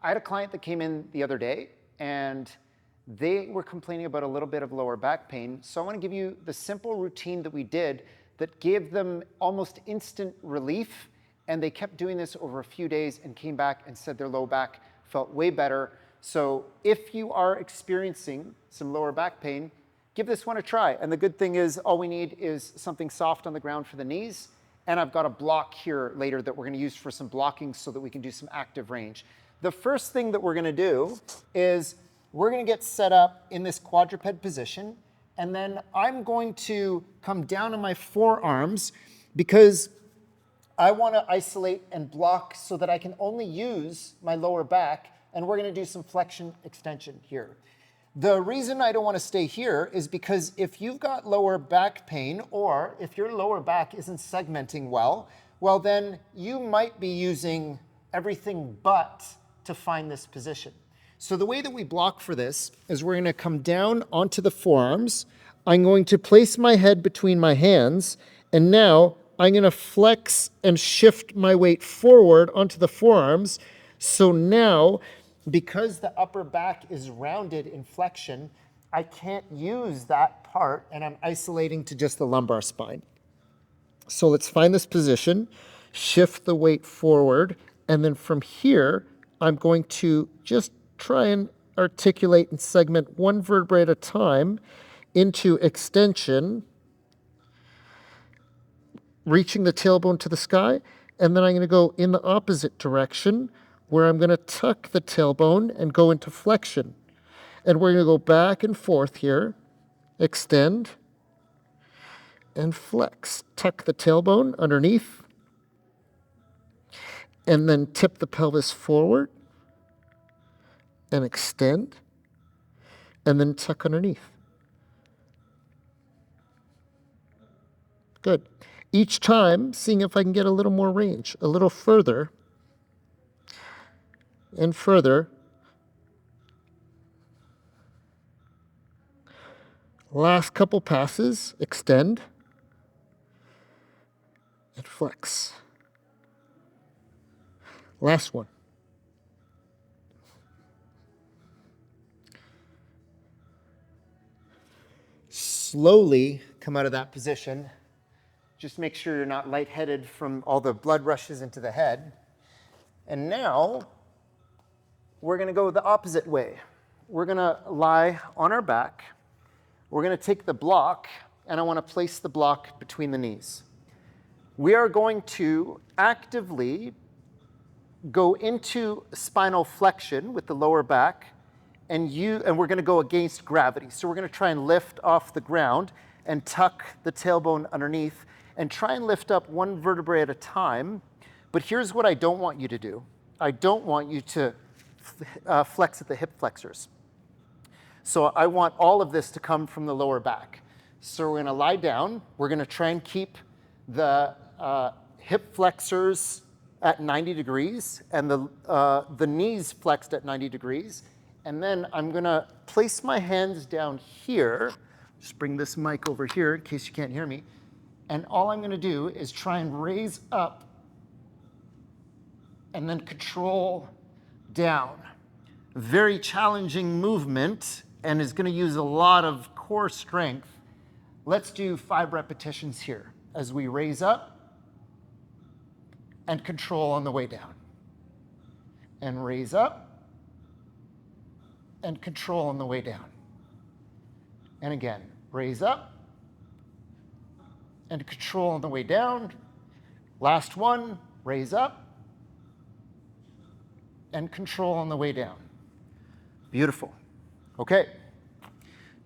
I had a client that came in the other day and they were complaining about a little bit of lower back pain. So I want to give you the simple routine that we did that gave them almost instant relief. And they kept doing this over a few days and came back and said their low back felt way better. So if you are experiencing some lower back pain, give this one a try. And the good thing is all we need is something soft on the ground for the knees. And I've got a block here later that we're going to use for some blocking so that we can do some active range. The first thing that we're going to do is we're going to get set up in this quadruped position. And then I'm going to come down on my forearms because I want to isolate and block so that I can only use my lower back. And we're going to do some flexion extension here. The reason I don't want to stay here is because if you've got lower back pain or if your lower back isn't segmenting well, then you might be using everything but to find this position. So the way that we block for this is we're going to come down onto the forearms. I'm going to place my head between my hands, and now I'm going to flex and shift my weight forward onto the forearms. So now, because the upper back is rounded in flexion, I can't use that part, and I'm isolating to just the lumbar spine. So let's find this position, shift the weight forward, and then from here, I'm going to just try and articulate and segment one vertebrae at a time into extension, reaching the tailbone to the sky, and then I'm going to go in the opposite direction where I'm going to tuck the tailbone and go into flexion. And we're going to go back and forth here, extend, and flex. Tuck the tailbone underneath, and then tip the pelvis forward, and extend, and then tuck underneath. Good. Each time, seeing if I can get a little more range, a little further and further. Last couple passes, extend and flex. Last one. Slowly come out of that position. Just make sure you're not lightheaded from all the blood rushes into the head. And now we're going to go the opposite way. We're going to lie on our back. We're going to take the block, and I want to place the block between the knees. We are going to actively go into spinal flexion with the lower back, and we're going to go against gravity. So we're going to try and lift off the ground and tuck the tailbone underneath and try and lift up one vertebrae at a time. But here's what I don't want you to do. I don't want you to flex at the hip flexors. So I want all of this to come from the lower back. So we're going to lie down. We're going to try and keep the hip flexors at 90 degrees and the knees flexed at 90 degrees. And then I'm going to place my hands down here. Just bring this mic over here in case you can't hear me. And all I'm going to do is try and raise up and then control down. Very challenging movement and is going to use a lot of core strength. Let's do 5 repetitions here as we raise up and control on the way down. And raise up and control on the way down. And again, raise up and control on the way down. Last one, raise up and control on the way down. Beautiful. Okay,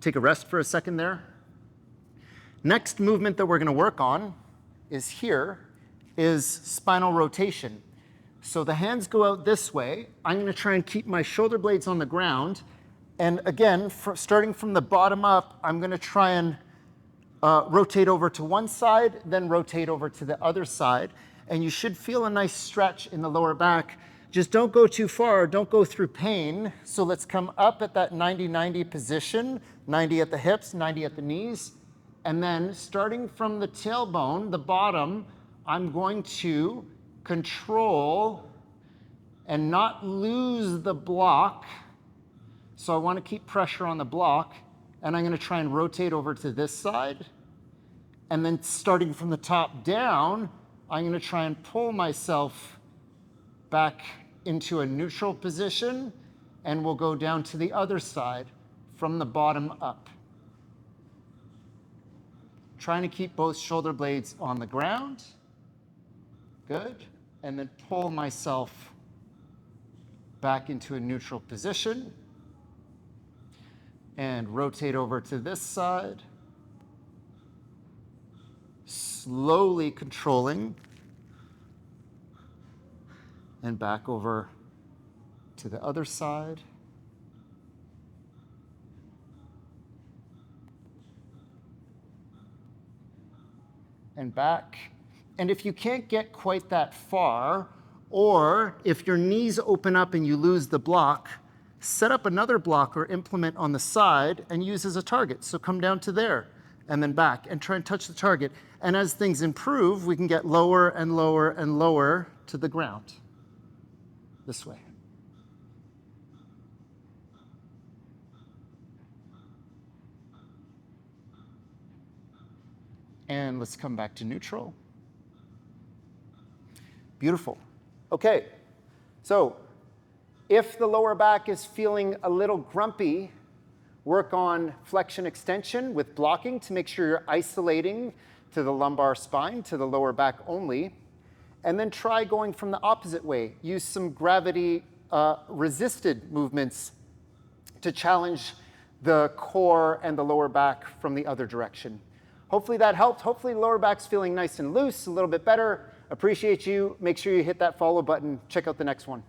take a rest for a second there. Next movement that we're going to work on is here, is spinal rotation. So the hands go out this way. I'm going to try and keep my shoulder blades on the ground. And again, starting from the bottom up, I'm going to try and rotate over to one side, then rotate over to the other side. And you should feel a nice stretch in the lower back. Just don't go too far, don't go through pain. So let's come up at that 90-90 position, 90 at the hips, 90 at the knees. And then starting from the tailbone, the bottom, I'm going to control and not lose the block. So I want to keep pressure on the block, and I'm going to try and rotate over to this side. And then starting from the top down, I'm going to try and pull myself back into a neutral position, and we'll go down to the other side from the bottom up. Trying to keep both shoulder blades on the ground. Good. And then pull myself back into a neutral position. And rotate over to this side. Slowly controlling. And back over to the other side. And back. And if you can't get quite that far, or if your knees open up and you lose the block, set up another block or implement on the side and use as a target. So come down to there and then back and try and touch the target. And as things improve, we can get lower and lower and lower to the ground. This way. And let's come back to neutral. Beautiful. Okay, so if the lower back is feeling a little grumpy, work on flexion extension with blocking to make sure you're isolating to the lumbar spine, to the lower back only. And then try going from the opposite way. Use some gravity resisted movements to challenge the core and the lower back from the other direction. Hopefully that helped. Hopefully the lower back's feeling nice and loose, a little bit better. Appreciate you. Make sure you hit that follow button. Check out the next one.